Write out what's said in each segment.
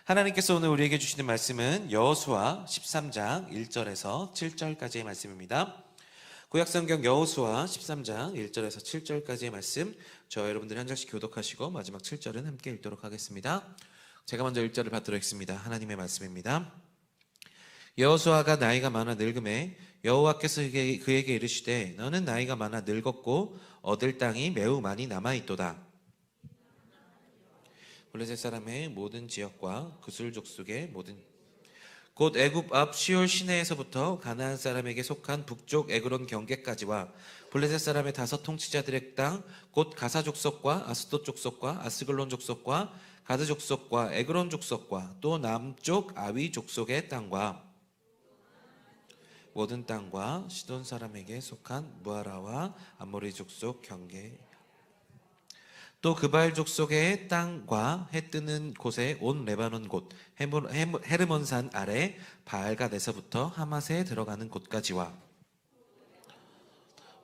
하나님께서 오늘 우리에게 주시는 말씀은 여호수아 13장 1절에서 7절까지의 말씀입니다. 구약성경 여호수아 13장 1절에서 7절까지의 말씀, 저 여러분들이 한 절씩 교독하시고 마지막 7절은 함께 읽도록 하겠습니다. 제가 먼저 1절을 받도록 하겠습니다. 하나님의 말씀입니다. 여호수아가 나이가 많아 늙음에 여호와께서 그에게 이르시되 너는 나이가 많아 늙었고 얻을 땅이 매우 많이 남아있도다. 블레셋 사람의 모든 지역과 그술 족속의 모든 곧 애굽 앞 시올 시내에서부터 가나안 사람에게 속한 북쪽 에그론 경계까지와 블레셋 사람의 5 통치자들의 땅 곧 가사 족속과 아스돗 족속과 아스글론 족속과 가드 족속과 에그론 족속과 또 남쪽 아위 족속의 땅과 모든 땅과 시돈 사람에게 속한 무아라와 아모리 족속 경계 또 그발 족속의 땅과 해 뜨는 곳에 온 레바논 곳 헤르몬산 아래 바알갓에서부터 하맛에 들어가는 곳까지와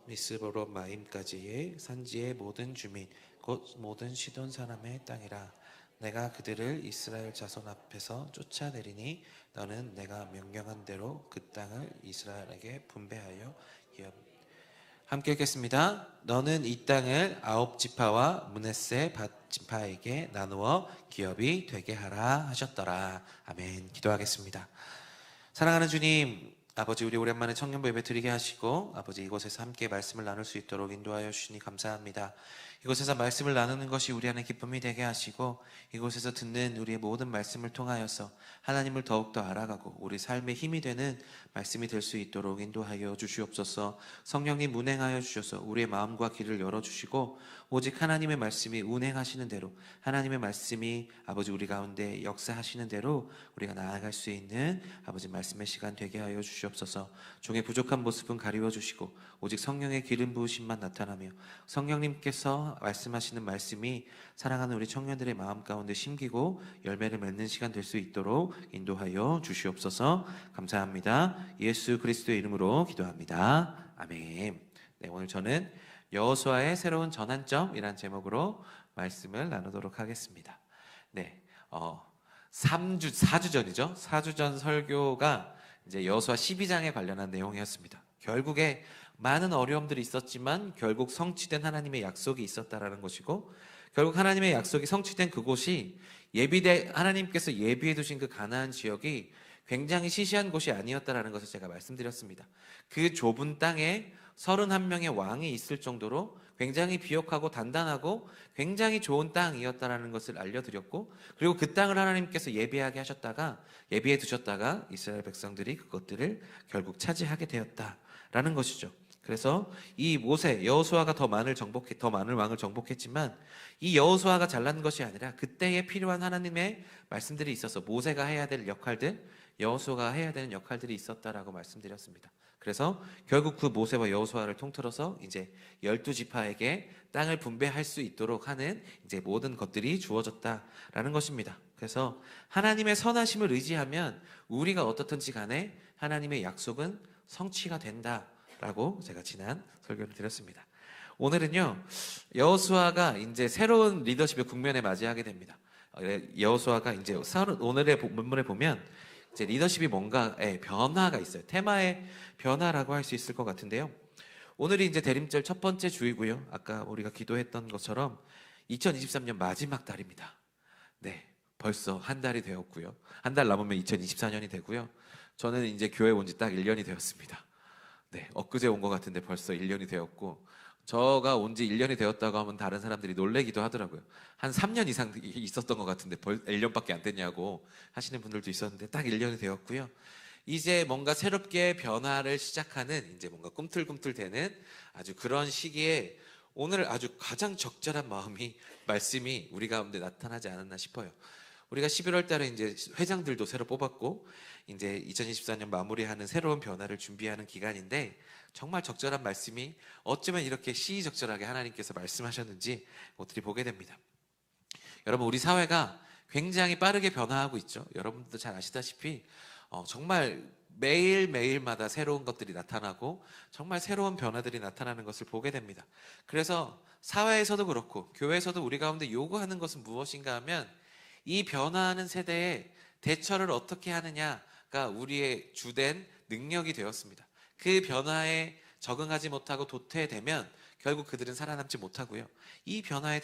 미스보로 마임까지의 산지의 모든 주민 곧 모든 시돈 사람의 땅이라. 내가 그들을 이스라엘 자손 앞에서 쫓아내리니 너는 내가 명령한 대로 그 땅을 이스라엘에게 분배하여 함께 읽겠습니다. 너는 이 땅을 9지파와 므낫세 밧지파에게 나누어 기업이 되게 하라 하셨더라. 아멘. 기도하겠습니다. 사랑하는 주님, 아버지, 우리 오랜만에 청년부 예배 드리게 하시고 아버지 이곳에서 함께 말씀을 나눌 수 있도록 인도하여 주시니 감사합니다. 이곳에서 말씀을 나누는 것이 우리 안에 기쁨이 되게 하시고 이곳에서 듣는 우리의 모든 말씀을 통하여서 하나님을 더욱더 알아가고 우리 삶의 힘이 되는 말씀이 될 수 있도록 인도하여 주시옵소서. 성령님 운행하여 주셔서 우리의 마음과 귀를 열어주시고 오직 하나님의 말씀이 운행하시는 대로 하나님의 말씀이 아버지 우리 가운데 역사하시는 대로 우리가 나아갈 수 있는 아버지 말씀의 시간 되게 하여 주시옵소서. 종의 부족한 모습은 가리워 주시고 오직 성령의 기름 부으심만 나타나며 성령님께서 말씀하시는 말씀이 사랑하는 우리 청년들의 마음 가운데 심기고 열매를 맺는 시간 될 수 있도록 인도하여 주시옵소서. 감사합니다. 예수 그리스도의 이름으로 기도합니다. 아멘. 네, 오늘 저는 여호수아의 새로운 전환점이란 제목으로 말씀을 나누도록 하겠습니다. 네, 4주 전이죠. 4주 전 설교가 이제 여호수아 12장에 관련한 내용이었습니다. 결국에 많은 어려움들이 있었지만 결국 성취된 하나님의 약속이 있었다라는 것이고, 결국 하나님의 약속이 성취된 그곳이 하나님께서 예비해 두신 그 가나안 지역이 굉장히 시시한 곳이 아니었다라는 것을 제가 말씀드렸습니다. 그 좁은 땅에 31명의 왕이 있을 정도로 굉장히 비옥하고 단단하고 굉장히 좋은 땅이었다라는 것을 알려드렸고, 그리고 그 땅을 하나님께서 예비해 두셨다가 이스라엘 백성들이 그것들을 결국 차지하게 되었다라는 것이죠. 그래서 이 여호수아가 더 많은 왕을 정복했지만 이 여호수아가 잘난 것이 아니라 그때에 필요한 하나님의 말씀들이 있어서 모세가 해야 될 역할들, 여호수아가 해야 되는 역할들이 있었다라고 말씀드렸습니다. 그래서 결국 그 모세와 여호수아를 통틀어서 이제 12지파에게 땅을 분배할 수 있도록 하는 이제 모든 것들이 주어졌다라는 것입니다. 그래서 하나님의 선하심을 의지하면 우리가 어떻든지 간에 하나님의 약속은 성취가 된다라고 제가 지난 설교를 드렸습니다. 오늘은요, 여호수아가 이제 새로운 리더십의 국면에 맞이하게 됩니다. 여호수아가 이제 오늘의 본문에 보면 이제 리더십이 뭔가의 변화가 있어요. 테마의 변화라고 할 수 있을 것 같은데요. 오늘이 이제 대림절 첫 번째 주이고요. 아까 우리가 기도했던 것처럼 2023년 마지막 달입니다. 네, 벌써 한 달이 되었고요. 한 달 남으면 2024년이 되고요. 저는 이제 교회 온 지 딱 1년이 되었습니다. 네, 엊그제 온 것 같은데 벌써 1년이 되었고, 저가 온 지 1년이 되었다고 하면 다른 사람들이 놀래기도 하더라고요. 한 3년 이상 있었던 것 같은데 1년밖에 안 됐냐고 하시는 분들도 있었는데 딱 1년이 되었고요. 이제 뭔가 새롭게 변화를 시작하는, 이제 뭔가 꿈틀꿈틀대는 아주 그런 시기에 오늘 아주 가장 적절한 말씀이 우리 가운데 나타나지 않았나 싶어요. 우리가 11월 달에 이제 회장들도 새로 뽑았고 이제 2024년 마무리하는 새로운 변화를 준비하는 기간인데, 정말 적절한 말씀이 어쩌면 이렇게 시의적절하게 하나님께서 말씀하셨는지 어떻게 보게 됩니다. 여러분, 우리 사회가 굉장히 빠르게 변화하고 있죠. 여러분들도 잘 아시다시피 정말 매일매일마다 새로운 것들이 나타나고 정말 새로운 변화들이 나타나는 것을 보게 됩니다. 그래서 사회에서도 그렇고 교회에서도 우리 가운데 요구하는 것은 무엇인가 하면 이 변화하는 세대에 대처를 어떻게 하느냐가 우리의 주된 능력이 되었습니다. 그 변화에 적응하지 못하고 도태되면 결국 그들은 살아남지 못하고요. 이 변화에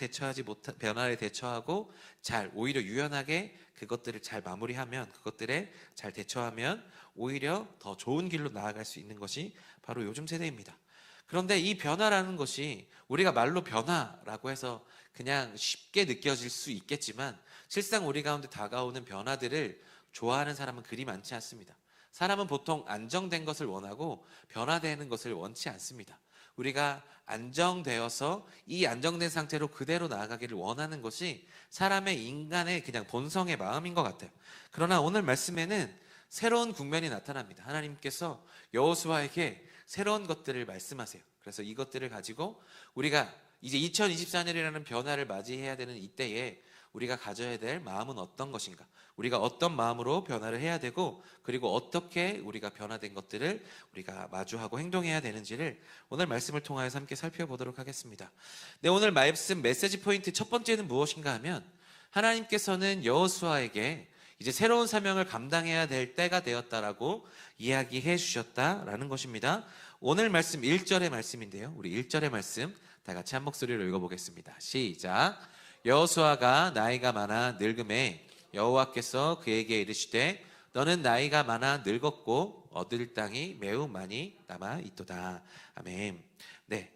대처하고 잘 오히려 유연하게 그것들을 잘 마무리하면, 그것들에 잘 대처하면 오히려 더 좋은 길로 나아갈 수 있는 것이 바로 요즘 세대입니다. 그런데 이 변화라는 것이 우리가 말로 변화라고 해서 그냥 쉽게 느껴질 수 있겠지만 실상 우리 가운데 다가오는 변화들을 좋아하는 사람은 그리 많지 않습니다. 사람은 보통 안정된 것을 원하고 변화되는 것을 원치 않습니다. 우리가 안정되어서 이 안정된 상태로 그대로 나아가기를 원하는 것이 사람의 인간의 그냥 본성의 마음인 것 같아요. 그러나 오늘 말씀에는 새로운 국면이 나타납니다. 하나님께서 여호수아에게 새로운 것들을 말씀하세요. 그래서 이것들을 가지고 우리가 이제 2024년이라는 변화를 맞이해야 되는 이때에 우리가 가져야 될 마음은 어떤 것인가? 우리가 어떤 마음으로 변화를 해야 되고, 그리고 어떻게 우리가 변화된 것들을 우리가 마주하고 행동해야 되는지를 오늘 말씀을 통하여서 함께 살펴보도록 하겠습니다. 네, 오늘 말씀 메시지 포인트 첫 번째는 무엇인가 하면 하나님께서는 여호수아에게 이제 새로운 사명을 감당해야 될 때가 되었다라고 이야기해 주셨다라는 것입니다. 오늘 말씀 1절의 말씀인데요. 우리 1절의 말씀 다 같이 한 목소리로 읽어보겠습니다. 시작. 여호수아가 나이가 많아 늙음에 여호와께서 그에게 이르시되 너는 나이가 많아 늙었고 얻을 땅이 매우 많이 남아 있도다. 아멘. 네,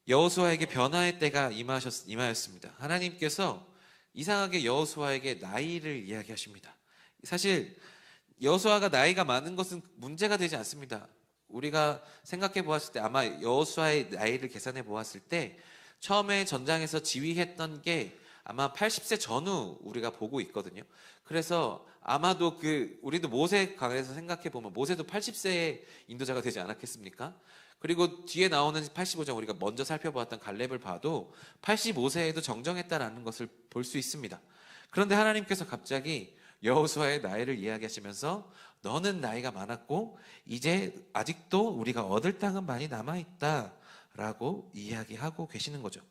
여호수아에게 변화의 때가 임하였습니다. 하나님께서 이상하게 여호수아에게 나이를 이야기하십니다. 사실 여호수아가 나이가 많은 것은 문제가 되지 않습니다. 우리가 생각해 보았을 때 아마 여호수아의 나이를 계산해 보았을 때 처음에 전장에서 지휘했던 게 아마 80세 전후 우리가 보고 있거든요. 그래서 아마도 우리도 모세 강에서 생각해 보면 모세도 80세의 인도자가 되지 않았겠습니까? 그리고 뒤에 나오는 85장 우리가 먼저 살펴보았던 갈렙을 봐도 85세에도 정정했다라는 것을 볼 수 있습니다. 그런데 하나님께서 갑자기 여호수아의 나이를 이야기하시면서 너는 나이가 많았고 이제 아직도 우리가 얻을 땅은 많이 남아있다라고 이야기하고 계시는 거죠.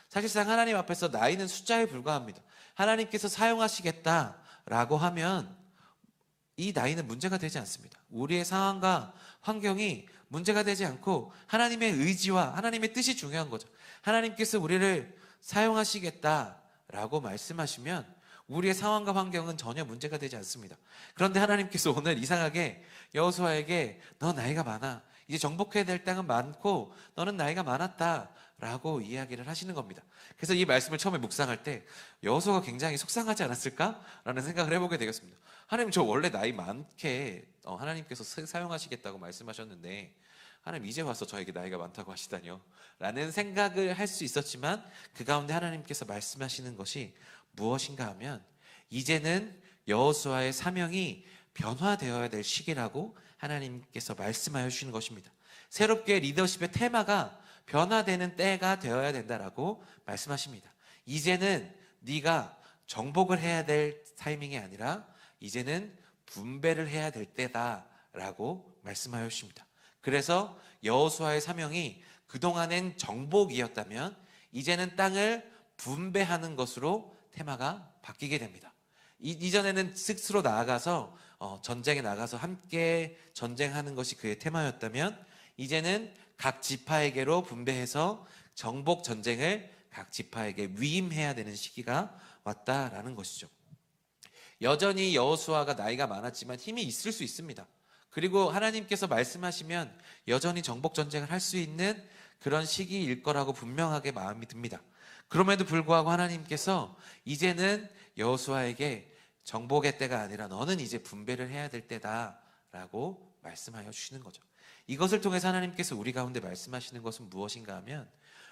사실상 하나님 앞에서 나이는 숫자에 불과합니다. 하나님께서 사용하시겠다라고 하면 이 나이는 문제가 되지 않습니다. 우리의 상황과 환경이 문제가 되지 않고 하나님의 의지와 하나님의 뜻이 중요한 거죠. 하나님께서 우리를 사용하시겠다라고 말씀하시면 우리의 상황과 환경은 전혀 문제가 되지 않습니다. 그런데 하나님께서 오늘 이상하게 여호수아에게 너 나이가 많아. 이제 정복해야 될 땅은 많고 너는 나이가 많았다라고 이야기를 하시는 겁니다. 그래서 이 말씀을 처음에 묵상할 때 여호수아가 굉장히 속상하지 않았을까라는 생각을 해보게 되겠습니다. 하나님 저 원래 나이 많게 하나님께서 사용하시겠다고 말씀하셨는데 하나님 이제 와서 저에게 나이가 많다고 하시다니요 라는 생각을 할 수 있었지만 그 가운데 하나님께서 말씀하시는 것이 무엇인가 하면 이제는 여호수아의 사명이 변화되어야 될 시기라고 하나님께서 말씀하여 주시는 것입니다. 새롭게 리더십의 테마가 변화되는 때가 되어야 된다라고 말씀하십니다. 이제는 네가 정복을 해야 될 타이밍이 아니라 이제는 분배를 해야 될 때다라고 말씀하여 주십니다. 그래서 여호수아의 사명이 그동안엔 정복이었다면 이제는 땅을 분배하는 것으로 테마가 바뀌게 됩니다. 이전에는 스스로 나아가서 전쟁에 나가서 함께 전쟁하는 것이 그의 테마였다면 이제는 각 지파에게로 분배해서 정복 전쟁을 각 지파에게 위임해야 되는 시기가 왔다라는 것이죠. 여전히 여호수아가 나이가 많았지만 힘이 있을 수 있습니다. 그리고 하나님께서 말씀하시면 여전히 정복 전쟁을 할 수 있는 그런 시기일 거라고 분명하게 마음이 듭니다. 그럼에도 불구하고 하나님께서 이제는 여호수아에게 정복의 때가 아니라 너는 이제 분배를 해야 될 때다라고 말씀하여 주시는 거죠. 이것을 통해서 하나님께서 우리 가운데 말씀하시는 것은 무엇인가 하면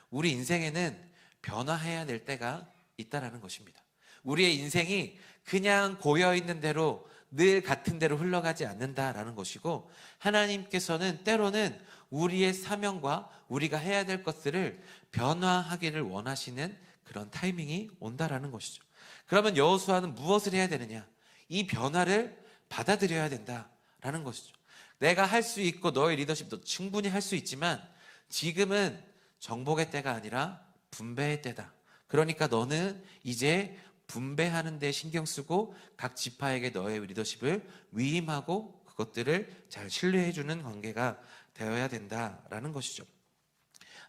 우리 인생에는 변화해야 될 때가 있다라는 것입니다. 우리의 인생이 그냥 고여있는 대로 늘 같은 대로 흘러가지 않는다라는 것이고 하나님께서는 때로는 우리의 사명과 우리가 해야 될 것들을 변화하기를 원하시는 그런 타이밍이 온다라는 것이죠. 그러면 여호수아는 무엇을 해야 되느냐? 이 변화를 받아들여야 된다라는 것이죠. 내가 할 수 있고 너의 리더십도 충분히 할 수 있지만 지금은 정복의 때가 아니라 분배의 때다. 그러니까 너는 이제 분배하는 데 신경 쓰고 각 지파에게 너의 리더십을 위임하고 그것들을 잘 신뢰해주는 관계가 되어야 된다라는 것이죠.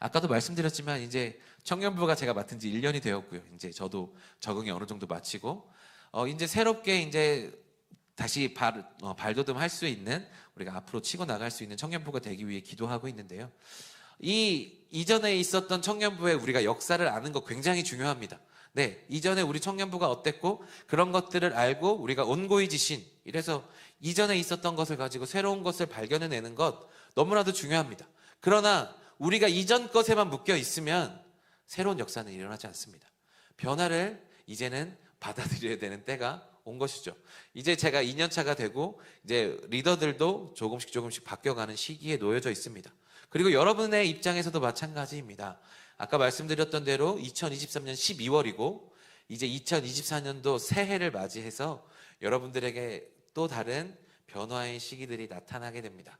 아까도 말씀드렸지만 이제 청년부가 제가 맡은 지 1년이 되었고요. 이제 저도 적응이 어느 정도 마치고 이제 새롭게 이제 다시 발돋움 할 수 있는, 우리가 앞으로 치고 나갈 수 있는 청년부가 되기 위해 기도하고 있는데요. 이전에 있었던 청년부에 우리가 역사를 아는 거 굉장히 중요합니다. 네, 이전에 우리 청년부가 어땠고 그런 것들을 알고 우리가 온고이지신, 이래서 이전에 있었던 것을 가지고 새로운 것을 발견해내는 것 너무나도 중요합니다. 그러나 우리가 이전 것에만 묶여 있으면 새로운 역사는 일어나지 않습니다. 변화를 이제는 받아들여야 되는 때가 온 것이죠. 이제 제가 2년 차가 되고 이제 리더들도 조금씩 바뀌어가는 시기에 놓여져 있습니다. 그리고 여러분의 입장에서도 마찬가지입니다. 아까 말씀드렸던 대로 2023년 12월이고 이제 2024년도 새해를 맞이해서 여러분들에게 또 다른 변화의 시기들이 나타나게 됩니다.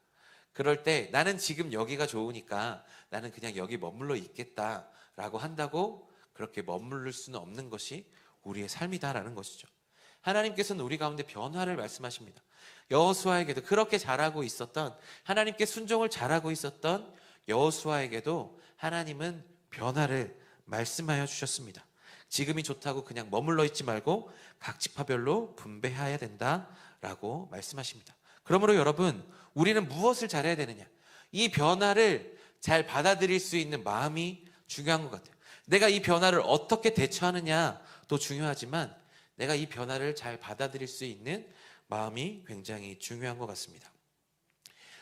그럴 때 나는 지금 여기가 좋으니까 나는 그냥 여기 머물러 있겠다라고 한다고 그렇게 머무를 수는 없는 것이 우리의 삶이다라는 것이죠. 하나님께서는 우리 가운데 변화를 말씀하십니다. 여호수아에게도 그렇게 잘하고 있었던, 하나님께 순종을 잘하고 있었던 여호수아에게도 하나님은 변화를 말씀하여 주셨습니다. 지금이 좋다고 그냥 머물러 있지 말고 각 지파별로 분배해야 된다라고 말씀하십니다. 그러므로 여러분, 우리는 무엇을 잘해야 되느냐? 이 변화를 잘 받아들일 수 있는 마음이 중요한 것 같아요. 내가 이 변화를 어떻게 대처하느냐도 중요하지만 내가 이 변화를 잘 받아들일 수 있는 마음이 굉장히 중요한 것 같습니다.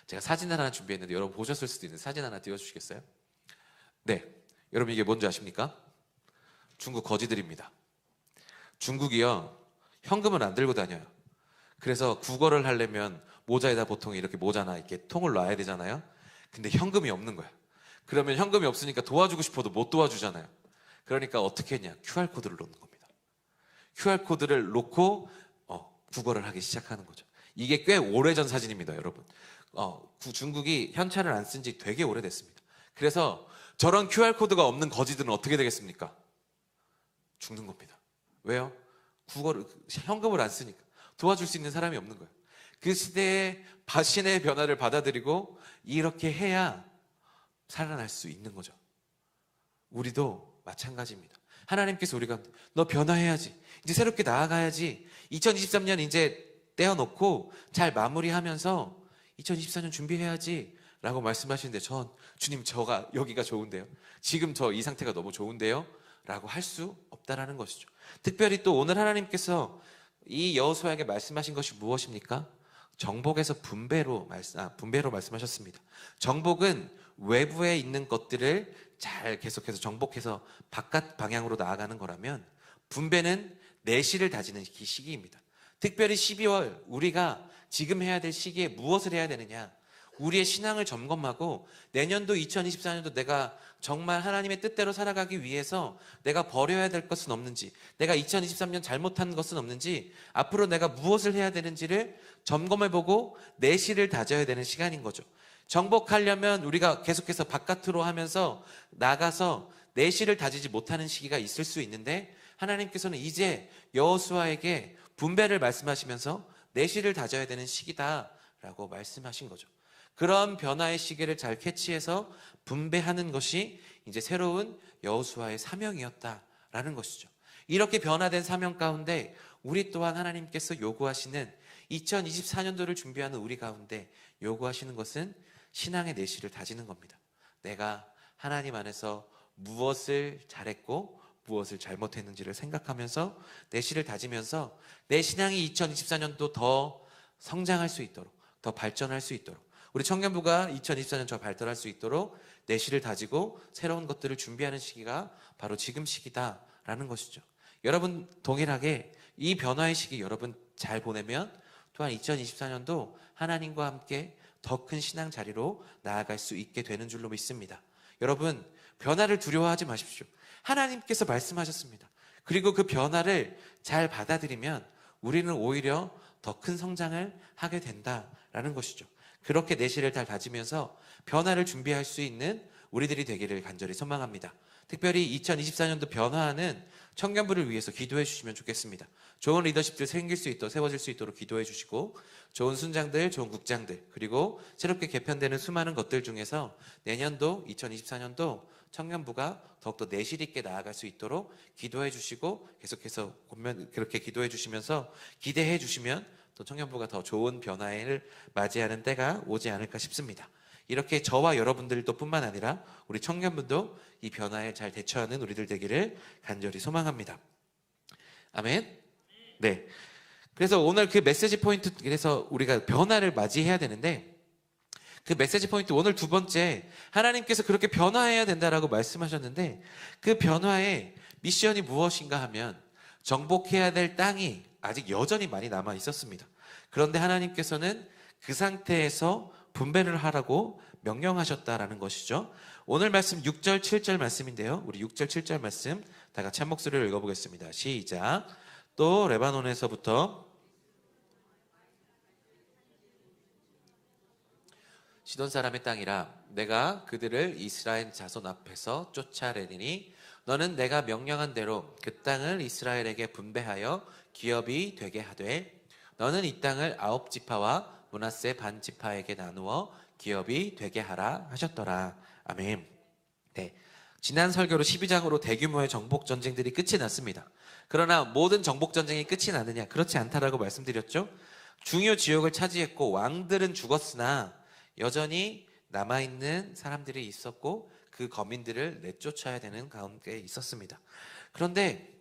제가 사진을 하나 준비했는데 여러분 보셨을 수도 있는데 사진 하나 띄워주시겠어요? 네, 여러분 이게 뭔지 아십니까? 중국 거지들입니다. 중국이요, 현금을 안 들고 다녀요. 그래서 국어를 하려면 모자에다 보통 이렇게 모자나 이렇게 통을 놔야 되잖아요. 근데 현금이 없는 거야. 그러면 현금이 없으니까 도와주고 싶어도 못 도와주잖아요. 그러니까 어떻게 했냐? QR코드를 놓는 겁니다. QR코드를 놓고 국어를 하기 시작하는 거죠. 이게 꽤 오래전 사진입니다, 여러분. 중국이 현찰을 안 쓴 지 되게 오래됐습니다. 그래서 저런 QR코드가 없는 거지들은 어떻게 되겠습니까? 죽는 겁니다. 왜요? 현금을 안 쓰니까. 도와줄 수 있는 사람이 없는 거예요. 그 시대에 신의 변화를 받아들이고 이렇게 해야 살아날 수 있는 거죠. 우리도 마찬가지입니다. 하나님께서 우리가 너 변화해야지, 이제 새롭게 나아가야지, 2023년 이제 떼어놓고 잘 마무리하면서 2024년 준비해야지 라고 말씀하시는데 주님 여기가 좋은데요, 지금 이 상태가 너무 좋은데요 라고 할 수 없다라는 것이죠. 특별히 또 오늘 하나님께서 이 여호수아에게 말씀하신 것이 무엇입니까? 정복에서 분배로 말씀하셨습니다. 정복은 외부에 있는 것들을 잘 계속해서 정복해서 바깥 방향으로 나아가는 거라면, 분배는 내실을 다지는 시기입니다. 특별히 12월 우리가 지금 해야 될 시기에 무엇을 해야 되느냐, 우리의 신앙을 점검하고 내년도 2024년도 내가 정말 하나님의 뜻대로 살아가기 위해서 내가 버려야 될 것은 없는지, 내가 2023년 잘못한 것은 없는지, 앞으로 내가 무엇을 해야 되는지를 점검해보고 내실을 다져야 되는 시간인 거죠. 정복하려면 우리가 계속해서 바깥으로 하면서 나가서 내실을 다지지 못하는 시기가 있을 수 있는데, 하나님께서는 이제 여호수아에게 분배를 말씀하시면서 내실을 다져야 되는 시기다라고 말씀하신 거죠. 그런 변화의 시기를 잘 캐치해서 분배하는 것이 이제 새로운 여호수아의 사명이었다라는 것이죠. 이렇게 변화된 사명 가운데 우리 또한 하나님께서 요구하시는 2024년도를 준비하는 우리 가운데 요구하시는 것은 신앙의 내실을 다지는 겁니다. 내가 하나님 안에서 무엇을 잘했고 무엇을 잘못했는지를 생각하면서 내실을 다지면서 내 신앙이 2024년도 더 성장할 수 있도록, 더 발전할 수 있도록, 우리 청년부가 2024년 더 발전할 수 있도록 내실을 다지고 새로운 것들을 준비하는 시기가 바로 지금 시기다라는 것이죠. 여러분 동일하게 이 변화의 시기 여러분 잘 보내면 또한 2024년도 하나님과 함께 더 큰 신앙 자리로 나아갈 수 있게 되는 줄로 믿습니다. 여러분, 변화를 두려워하지 마십시오. 하나님께서 말씀하셨습니다. 그리고 그 변화를 잘 받아들이면 우리는 오히려 더 큰 성장을 하게 된다라는 것이죠. 그렇게 내실을 잘 다지면서 변화를 준비할 수 있는 우리들이 되기를 간절히 소망합니다. 특별히 2024년도 변화는 청년부를 위해서 기도해 주시면 좋겠습니다. 좋은 리더십들 생길 수 있도록, 세워질 수 있도록 기도해 주시고, 좋은 순장들, 좋은 국장들, 그리고 새롭게 개편되는 수많은 것들 중에서 내년도 2024년도 청년부가 더욱더 내실 있게 나아갈 수 있도록 기도해 주시고, 계속해서 그렇게 기도해 주시면서 기대해 주시면 또 청년부가 더 좋은 변화를 맞이하는 때가 오지 않을까 싶습니다. 이렇게 저와 여러분들도 뿐만 아니라 우리 청년분도 이 변화에 잘 대처하는 우리들 되기를 간절히 소망합니다. 아멘. 네. 그래서 오늘 그 메시지 포인트, 그래서 우리가 변화를 맞이해야 되는데, 그 메시지 포인트 오늘 두 번째, 하나님께서 그렇게 변화해야 된다라고 말씀하셨는데, 그 변화의 미션이 무엇인가 하면 정복해야 될 땅이 아직 여전히 많이 남아 있었습니다. 그런데 하나님께서는 그 상태에서 분배를 하라고 명령하셨다라는 것이죠. 오늘 말씀 6절 7절 말씀인데요, 우리 6절 7절 말씀 다 같이 한 목소리로 읽어보겠습니다. 시작. 또 레바논에서부터 시돈 사람의 땅이라 내가 그들을 이스라엘 자손 앞에서 쫓아내리니 너는 내가 명령한 대로 그 땅을 이스라엘에게 분배하여 기업이 되게 하되 너는 이 땅을 9지파와 므낫세 반지파에게 나누어 기업이 되게 하라 하셨더라. 아멘. 네. 지난 설교로 12장으로 대규모의 정복 전쟁들이 끝이 났습니다. 그러나 모든 정복 전쟁이 끝이 나느냐? 그렇지 않다라고 말씀드렸죠. 중요 지역을 차지했고 왕들은 죽었으나 여전히 남아있는 사람들이 있었고 그 거민들을 내쫓아야 되는 가운데 있었습니다. 그런데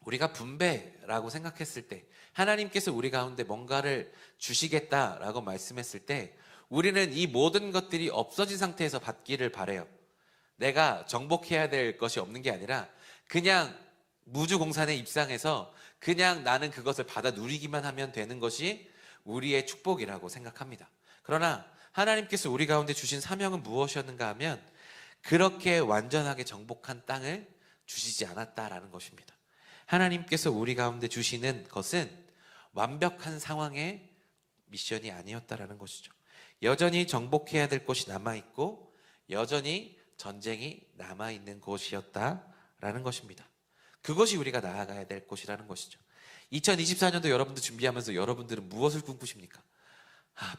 우리가 분배라고 생각했을 때, 하나님께서 우리 가운데 뭔가를 주시겠다라고 말씀했을 때 우리는 이 모든 것들이 없어진 상태에서 받기를 바라요. 내가 정복해야 될 것이 없는 게 아니라 그냥 무주공산에 입상해서 그냥 나는 그것을 받아 누리기만 하면 되는 것이 우리의 축복이라고 생각합니다. 그러나 하나님께서 우리 가운데 주신 사명은 무엇이었는가 하면 그렇게 완전하게 정복한 땅을 주시지 않았다라는 것입니다. 하나님께서 우리 가운데 주시는 것은 완벽한 상황의 미션이 아니었다라는 것이죠. 여전히 정복해야 될 곳이 남아있고 여전히 전쟁이 남아있는 곳이었다라는 것입니다. 그것이 우리가 나아가야 될 곳이라는 것이죠. 2024년도 여러분들 준비하면서 여러분들은 무엇을 꿈꾸십니까?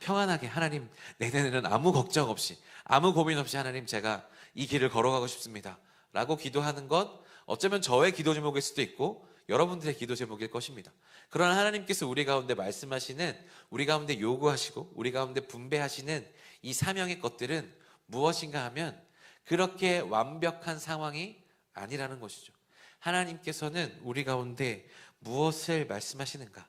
평안하게 하나님, 내년에는 아무 걱정 없이, 아무 고민 없이 하나님 제가 이 길을 걸어가고 싶습니다 라고 기도하는 것, 어쩌면 저의 기도 제목일 수도 있고 여러분들의 기도 제목일 것입니다. 그러나 하나님께서 우리 가운데 말씀하시는, 우리 가운데 요구하시고 우리 가운데 분배하시는 이 사명의 것들은 무엇인가 하면 그렇게 완벽한 상황이 아니라는 것이죠. 하나님께서는 우리 가운데 무엇을 말씀하시는가?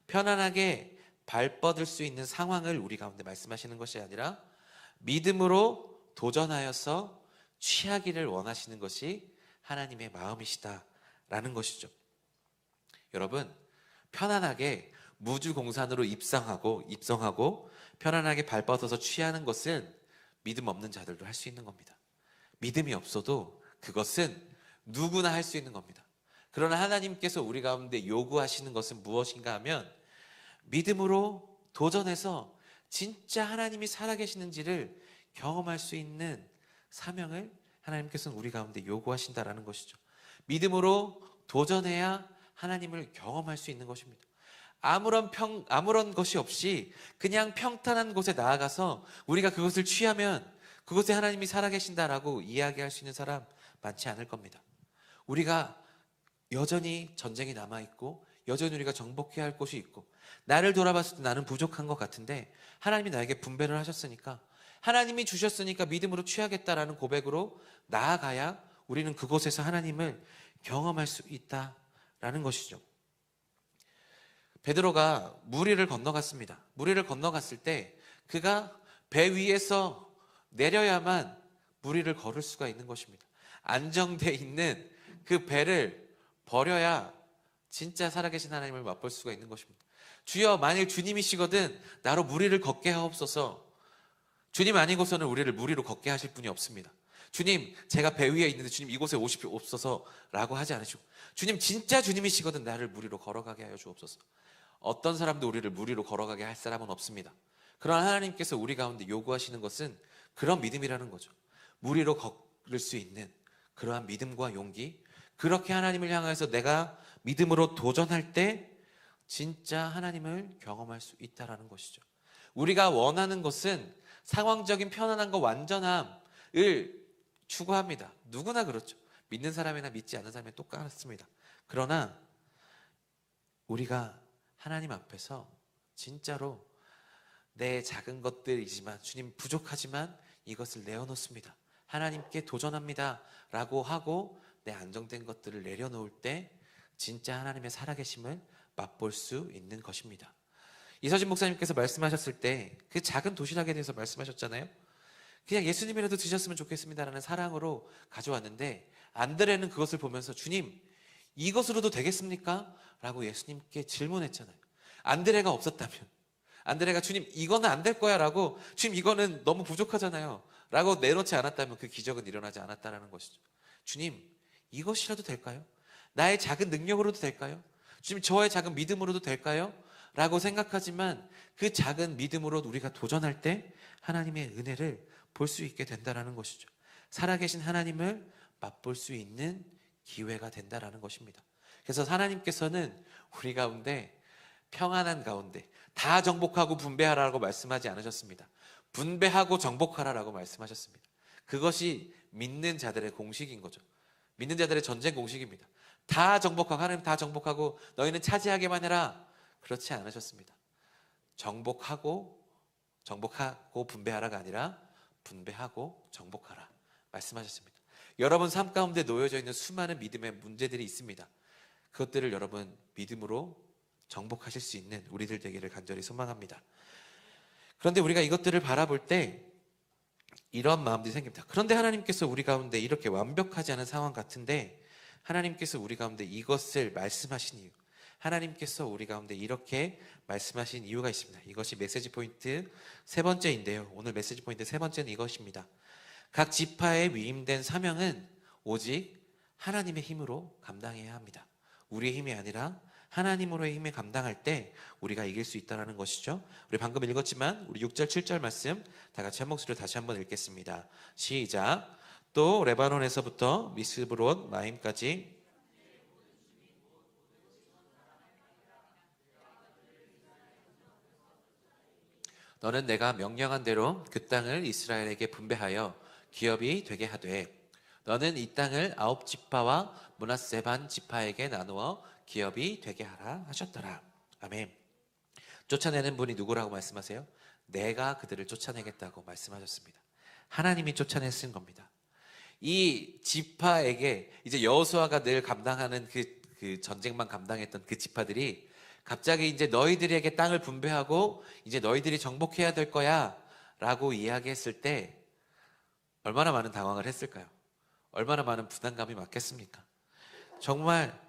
편안하게 발 뻗을 수 있는 상황을 우리 가운데 말씀하시는 것이 아니라 믿음으로 도전하여서 취하기를 원하시는 것이 하나님의 마음이시다라는 것이죠. 여러분, 편안하게 무주공산으로 입성하고 편안하게 발 뻗어서 취하는 것은 믿음 없는 자들도 할 수 있는 겁니다. 믿음이 없어도 그것은 누구나 할 수 있는 겁니다. 그러나 하나님께서 우리 가운데 요구하시는 것은 무엇인가 하면 믿음으로 도전해서 진짜 하나님이 살아계시는지를 경험할 수 있는 사명을 하나님께서는 우리 가운데 요구하신다라는 것이죠. 믿음으로 도전해야 하나님을 경험할 수 있는 것입니다. 아무런 것이 없이 그냥 평탄한 곳에 나아가서 우리가 그것을 취하면 그곳에 하나님이 살아계신다라고 이야기할 수 있는 사람 많지 않을 겁니다. 우리가 여전히 전쟁이 남아있고 여전히 우리가 정복해야 할 곳이 있고 나를 돌아봤을 때 나는 부족한 것 같은데 하나님이 나에게 분배를 하셨으니까, 하나님이 주셨으니까 믿음으로 취하겠다라는 고백으로 나아가야 우리는 그곳에서 하나님을 경험할 수 있다라는 것이죠. 베드로가 무리를 건너갔습니다. 무리를 건너갔을 때 그가 배 위에서 내려야만 무리를 걸을 수가 있는 것입니다. 안정돼 있는 그 배를 버려야 진짜 살아계신 하나님을 맛볼 수가 있는 것입니다. 주여, 만일 주님이시거든 나로 무리를 걷게 하옵소서. 주님 아니고서는 우리를 무리로 걷게 하실 분이 없습니다. 주님, 제가 배 위에 있는데 주님 이곳에 오십시옵소서 라고 하지 않으시고, 주님 진짜 주님이시거든 나를 무리로 걸어가게 하여 주옵소서. 어떤 사람도 우리를 무리로 걸어가게 할 사람은 없습니다. 그러나 하나님께서 우리 가운데 요구하시는 것은 그런 믿음이라는 거죠. 무리로 걸을 수 있는 그러한 믿음과 용기, 그렇게 하나님을 향해서 내가 믿음으로 도전할 때 진짜 하나님을 경험할 수 있다라는 것이죠. 우리가 원하는 것은 상황적인 편안함과 완전함을 추구합니다. 누구나 그렇죠. 믿는 사람이나 믿지 않는 사람이 똑같습니다. 그러나 우리가 하나님 앞에서 진짜로 내 작은 것들이지만 주님 부족하지만 이것을 내어놓습니다. 하나님께 도전합니다 라고 하고 내 안정된 것들을 내려놓을 때 진짜 하나님의 살아계심을 맛볼 수 있는 것입니다. 이서진 목사님께서 말씀하셨을 때 그 작은 도시락에 대해서 말씀하셨잖아요. 그냥 예수님이라도 드셨으면 좋겠습니다라는 사랑으로 가져왔는데 안드레는 그것을 보면서 주님 이것으로도 되겠습니까? 라고 예수님께 질문했잖아요. 안드레가 없었다면, 안드레가 주님 이거는 안 될 거야 라고, 주님 이거는 너무 부족하잖아요 라고 내놓지 않았다면 그 기적은 일어나지 않았다라는 것이죠. 주님 이것이라도 될까요? 나의 작은 능력으로도 될까요? 주님 저의 작은 믿음으로도 될까요? 라고 생각하지만 그 작은 믿음으로 우리가 도전할 때 하나님의 은혜를 볼 수 있게 된다는 것이죠. 살아계신 하나님을 맛볼 수 있는 기회가 된다는 것입니다. 그래서 하나님께서는 우리 가운데 평안한 가운데 다 정복하고 분배하라고 말씀하지 않으셨습니다. 분배하고 정복하라라고 말씀하셨습니다. 그것이 믿는 자들의 공식인 거죠. 믿는 자들의 전쟁 공식입니다. 다 정복하고, 하나님 다 정복하고 너희는 차지하게만 해라. 그렇지 않으셨습니다. 정복하고 분배하라가 아니라 분배하고 정복하라 말씀하셨습니다. 여러분 삶 가운데 놓여져 있는 수많은 믿음의 문제들이 있습니다. 그것들을 여러분 믿음으로 정복하실 수 있는 우리들 되기를 간절히 소망합니다. 그런데 우리가 이것들을 바라볼 때 이런 마음들이 생깁니다. 그런데 하나님께서 우리 가운데 이렇게 완벽하지 않은 상황 같은데 하나님께서 우리 가운데 이것을 말씀하신 이유, 하나님께서 우리 가운데 이렇게 말씀하신 이유가 있습니다. 이것이 메시지 포인트 세 번째인데요. 오늘 메시지 포인트 세 번째는 이것입니다. 각 지파에 위임된 사명은 오직 하나님의 힘으로 감당해야 합니다. 우리의 힘이 아니라 하나님으로의 힘에 감당할 때 우리가 이길 수 있다는 것이죠. 우리 방금 읽었지만 우리 6절 7절 말씀 다 같이 한 목소리로 다시 한번 읽겠습니다. 시작. 또 레바논에서부터 미스브롯 마임까지 너는 내가 명령한 대로 그 땅을 이스라엘에게 분배하여 기업이 되게 하되 너는 이 땅을 9지파와 므낫세 반 지파에게 나누어 기업이 되게 하라 하셨더라. 아멘. 쫓아내는 분이 누구라고 말씀하세요? 내가 그들을 쫓아내겠다고 말씀하셨습니다. 하나님이 쫓아냈은 겁니다. 이 지파에게 이제 여호수아가 늘 감당하는 그 전쟁만 감당했던 그 지파들이 갑자기 이제 너희들에게 땅을 분배하고 이제 너희들이 정복해야 될 거야 라고 이야기했을 때 얼마나 많은 당황을 했을까요? 얼마나 많은 부담감이 맞겠습니까? 정말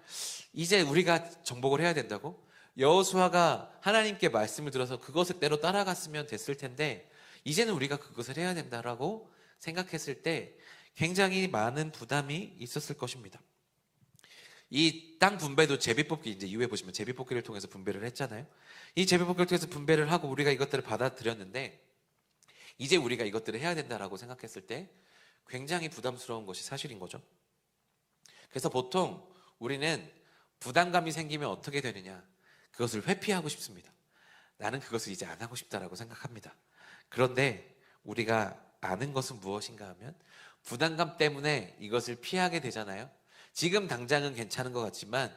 이제 우리가 정복을 해야 된다고? 여호수아가 하나님께 말씀을 들어서 그것을 대로 따라갔으면 됐을 텐데 이제는 우리가 그것을 해야 된다라고 생각했을 때 굉장히 많은 부담이 있었을 것입니다. 이 땅 분배도 제비뽑기 이제 이후에 보시면 제비뽑기를 통해서 분배를 했잖아요. 이 제비뽑기를 통해서 분배를 하고 우리가 이것들을 받아들였는데 이제 우리가 이것들을 해야 된다라고 생각했을 때 굉장히 부담스러운 것이 사실인 거죠. 그래서 보통 우리는 부담감이 생기면 어떻게 되느냐? 그것을 회피하고 싶습니다. 나는 그것을 이제 안 하고 싶다라고 생각합니다. 그런데 우리가 아는 것은 무엇인가 하면 부담감 때문에 이것을 피하게 되잖아요. 지금 당장은 괜찮은 것 같지만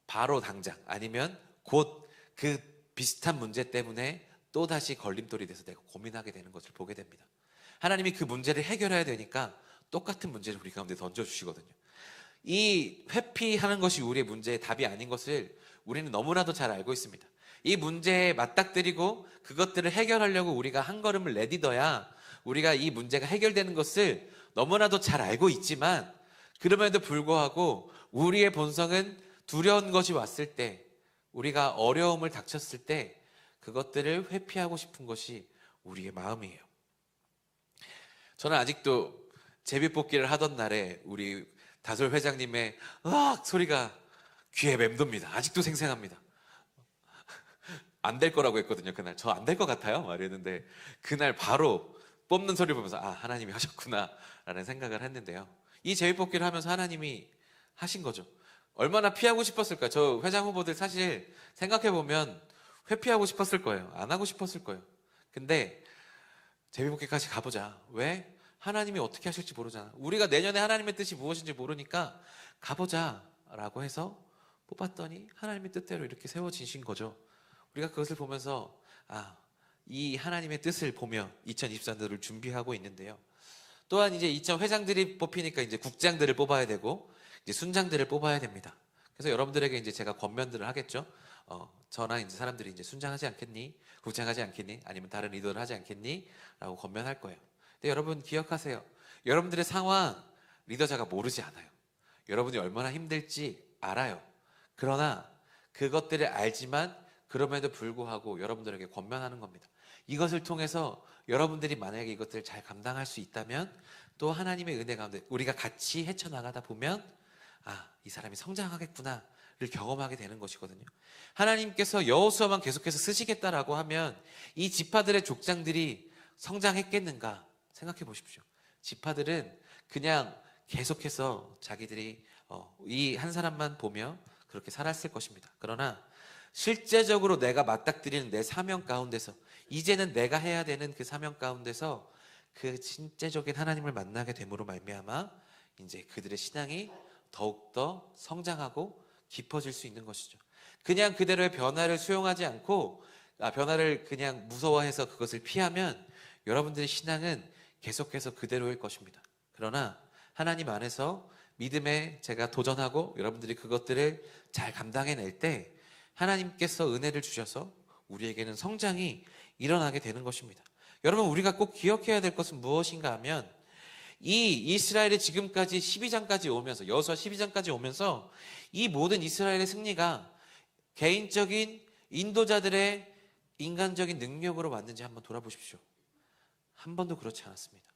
바로 당장 아니면 곧 그 비슷한 문제 때문에 또다시 걸림돌이 돼서 내가 고민하게 되는 것을 보게 됩니다. 하나님이 그 문제를 해결해야 되니까 똑같은 문제를 우리 가운데 던져주시거든요. 이 회피하는 것이 우리의 문제의 답이 아닌 것을 우리는 너무나도 잘 알고 있습니다. 이 문제에 맞닥뜨리고 그것들을 해결하려고 우리가 한 걸음을 내딛어야 우리가 이 문제가 해결되는 것을 너무나도 잘 알고 있지만 그럼에도 불구하고 우리의 본성은 두려운 것이 왔을 때 우리가 어려움을 닥쳤을 때 그것들을 회피하고 싶은 것이 우리의 마음이에요. 저는 아직도 제비뽑기를 하던 날에 우리 다솔 회장님의 으악 소리가 귀에 맴돕니다. 아직도 생생합니다. 안 될 거라고 했거든요. 그날 저 안 될 것 같아요 말했는데 그날 바로 뽑는 소리를 보면서 아 하나님이 하셨구나 라는 생각을 했는데요. 이 제비뽑기를 하면서 하나님이 하신 거죠. 얼마나 피하고 싶었을까? 저 회장 후보들 사실 생각해보면 회피하고 싶었을 거예요. 안 하고 싶었을 거예요. 근데 제비뽑기까지 가보자. 왜? 하나님이 어떻게 하실지 모르잖아. 우리가 내년에 하나님의 뜻이 무엇인지 모르니까 가보자 라고 해서 뽑았더니 하나님의 뜻대로 이렇게 세워지신 거죠. 우리가 그것을 보면서 이 하나님의 뜻을 보며 2024년도를 준비하고 있는데요. 또한 이제 2000 회장들이 뽑히니까 이제 국장들을 뽑아야 되고 이제 순장들을 뽑아야 됩니다. 그래서 여러분들에게 이제 제가 권면들을 하겠죠. 저나 이제 사람들이 이제 순장하지 않겠니? 국장하지 않겠니? 아니면 다른 리더를 하지 않겠니? 라고 권면할 거예요. 근데 여러분 기억하세요. 여러분들의 상황 리더자가 모르지 않아요. 여러분이 얼마나 힘들지 알아요. 그러나 그것들을 알지만 그럼에도 불구하고 여러분들에게 권면하는 겁니다. 이것을 통해서 여러분들이 만약에 이것들을 잘 감당할 수 있다면 또 하나님의 은혜 가운데 우리가 같이 헤쳐나가다 보면 이 사람이 성장하겠구나를 경험하게 되는 것이거든요. 하나님께서 여호수아만 계속해서 쓰시겠다라고 하면 이 지파들의 족장들이 성장했겠는가 생각해 보십시오. 지파들은 그냥 계속해서 자기들이 이 한 사람만 보며 그렇게 살았을 것입니다. 그러나 실제적으로 내가 맞닥뜨리는 내 사명 가운데서 이제는 내가 해야 되는 그 사명 가운데서 그 진짜적인 하나님을 만나게 됨으로 말미암아 이제 그들의 신앙이 더욱더 성장하고 깊어질 수 있는 것이죠. 그냥 그대로의 변화를 수용하지 않고 변화를 그냥 무서워해서 그것을 피하면 여러분들의 신앙은 계속해서 그대로일 것입니다. 그러나 하나님 안에서 믿음에 제가 도전하고 여러분들이 그것들을 잘 감당해낼 때 하나님께서 은혜를 주셔서 우리에게는 성장이 일어나게 되는 것입니다. 여러분 우리가 꼭 기억해야 될 것은 무엇인가 하면 이 이스라엘이 지금까지 12장까지 오면서 여호수아 12장까지 오면서 이 모든 이스라엘의 승리가 개인적인 인도자들의 인간적인 능력으로 왔는지 한번 돌아보십시오. 한 번도 그렇지 않았습니다.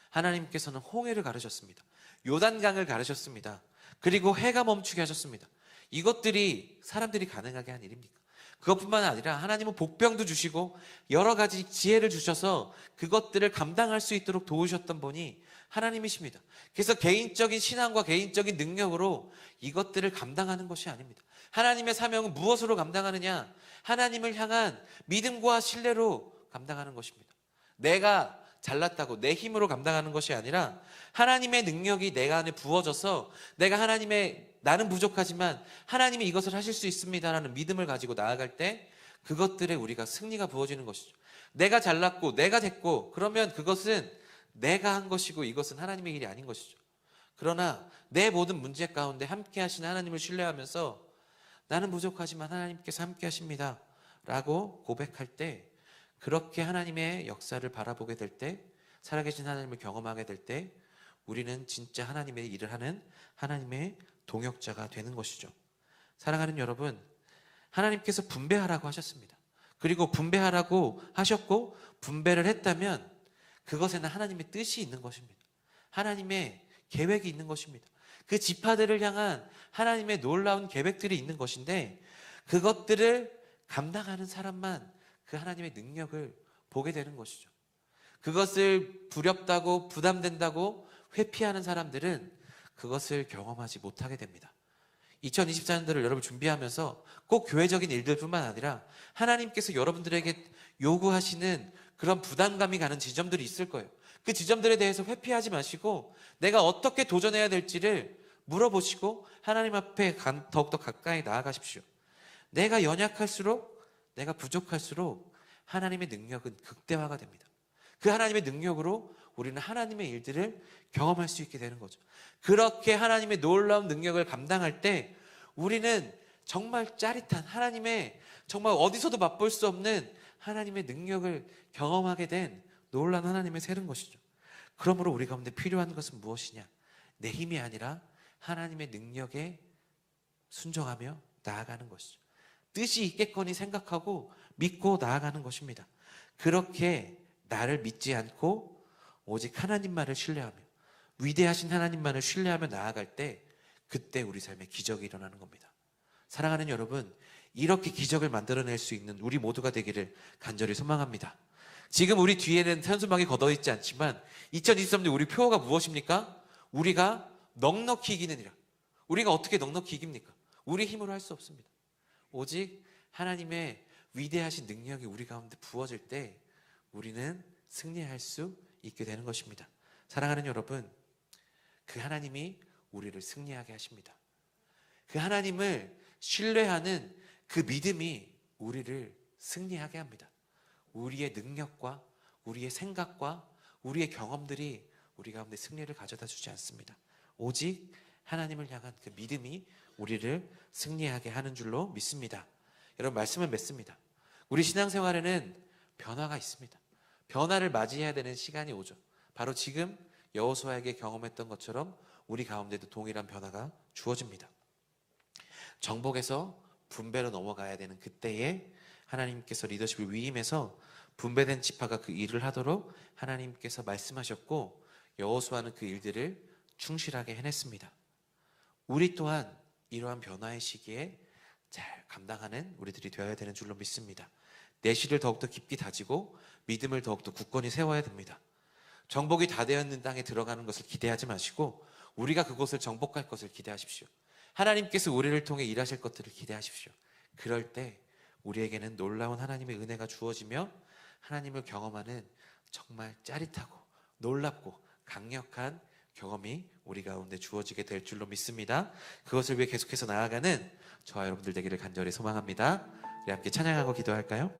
하나님께서는 홍해를 가르셨습니다. 요단강을 가르셨습니다. 그리고 해가 멈추게 하셨습니다. 이것들이 사람들이 가능하게 한 일입니까? 그것뿐만 아니라 하나님은 복병도 주시고 여러 가지 지혜를 주셔서 그것들을 감당할 수 있도록 도우셨던 분이 하나님이십니다. 그래서 개인적인 신앙과 개인적인 능력으로 이것들을 감당하는 것이 아닙니다. 하나님의 사명은 무엇으로 감당하느냐? 하나님을 향한 믿음과 신뢰로 감당하는 것입니다. 내가 잘났다고 내 힘으로 감당하는 것이 아니라 하나님의 능력이 내가 안에 부어져서 내가 나는 부족하지만 하나님이 이것을 하실 수 있습니다라는 믿음을 가지고 나아갈 때 그것들에 우리가 승리가 부어지는 것이죠. 내가 잘났고 내가 됐고 그러면 그것은 내가 한 것이고 이것은 하나님의 일이 아닌 것이죠. 그러나 내 모든 문제 가운데 함께 하시는 하나님을 신뢰하면서 나는 부족하지만 하나님께서 함께 하십니다 라고 고백할 때 그렇게 하나님의 역사를 바라보게 될 때 살아계신 하나님을 경험하게 될 때 우리는 진짜 하나님의 일을 하는 하나님의 동역자가 되는 것이죠. 사랑하는 여러분, 하나님께서 분배하라고 하셨습니다. 그리고 분배하라고 하셨고 분배를 했다면 그것에는 하나님의 뜻이 있는 것입니다. 하나님의 계획이 있는 것입니다. 그 지파들을 향한 하나님의 놀라운 계획들이 있는 것인데 그것들을 감당하는 사람만 그 하나님의 능력을 보게 되는 것이죠. 그것을 두렵다고 부담된다고 회피하는 사람들은 그것을 경험하지 못하게 됩니다. 2024년도를 여러분 준비하면서 꼭 교회적인 일들뿐만 아니라 하나님께서 여러분들에게 요구하시는 그런 부담감이 가는 지점들이 있을 거예요. 그 지점들에 대해서 회피하지 마시고 내가 어떻게 도전해야 될지를 물어보시고 하나님 앞에 더욱더 가까이 나아가십시오. 내가 연약할수록 내가 부족할수록 하나님의 능력은 극대화가 됩니다. 그 하나님의 능력으로 우리는 하나님의 일들을 경험할 수 있게 되는 거죠. 그렇게 하나님의 놀라운 능력을 감당할 때 우리는 정말 짜릿한 하나님의 정말 어디서도 맛볼 수 없는 하나님의 능력을 경험하게 된 놀라운 하나님의 새는 것이죠. 그러므로 우리 가운데 필요한 것은 무엇이냐? 내 힘이 아니라 하나님의 능력에 순종하며 나아가는 것이죠. 뜻이 있겠거니 생각하고 믿고 나아가는 것입니다. 그렇게 나를 믿지 않고 오직 하나님만을 신뢰하며 위대하신 하나님만을 신뢰하며 나아갈 때 그때 우리 삶에 기적이 일어나는 겁니다. 사랑하는 여러분, 이렇게 기적을 만들어낼 수 있는 우리 모두가 되기를 간절히 소망합니다. 지금 우리 뒤에는 현수막이 걷어있지 않지만 2023년 우리 표어가 무엇입니까? 우리가 넉넉히 이기느니라. 우리가 어떻게 넉넉히 이깁니까? 우리 힘으로 할 수 없습니다. 오직 하나님의 위대하신 능력이 우리 가운데 부어질 때 우리는 승리할 수 있게 되는 것입니다. 사랑하는 여러분, 그 하나님이 우리를 승리하게 하십니다. 그 하나님을 신뢰하는 그 믿음이 우리를 승리하게 합니다. 우리의 능력과 우리의 생각과 우리의 경험들이 우리 가운데 승리를 가져다 주지 않습니다. 오직 하나님을 향한 그 믿음이 우리를 승리하게 하는 줄로 믿습니다. 여러분, 말씀을 맺습니다. 우리 신앙생활에는 변화가 있습니다. 변화를 맞이해야 되는 시간이 오죠. 바로 지금 여호수아에게 경험했던 것처럼 우리 가운데도 동일한 변화가 주어집니다. 정복에서 분배로 넘어가야 되는 그때에 하나님께서 리더십을 위임해서 분배된 지파가 그 일을 하도록 하나님께서 말씀하셨고, 여호수아는 그 일들을 충실하게 해냈습니다. 우리 또한 이러한 변화의 시기에 잘 감당하는 우리들이 되어야 되는 줄로 믿습니다. 내실을 더욱더 깊이 다지고 믿음을 더욱더 굳건히 세워야 됩니다. 정복이 다 되었는 땅에 들어가는 것을 기대하지 마시고 우리가 그곳을 정복할 것을 기대하십시오. 하나님께서 우리를 통해 일하실 것들을 기대하십시오. 그럴 때 우리에게는 놀라운 하나님의 은혜가 주어지며 하나님을 경험하는 정말 짜릿하고 놀랍고 강력한 경험이 우리 가운데 주어지게 될 줄로 믿습니다. 그것을 위해 계속해서 나아가는 저와 여러분들 되기를 간절히 소망합니다. 우리 함께 찬양하고 기도할까요?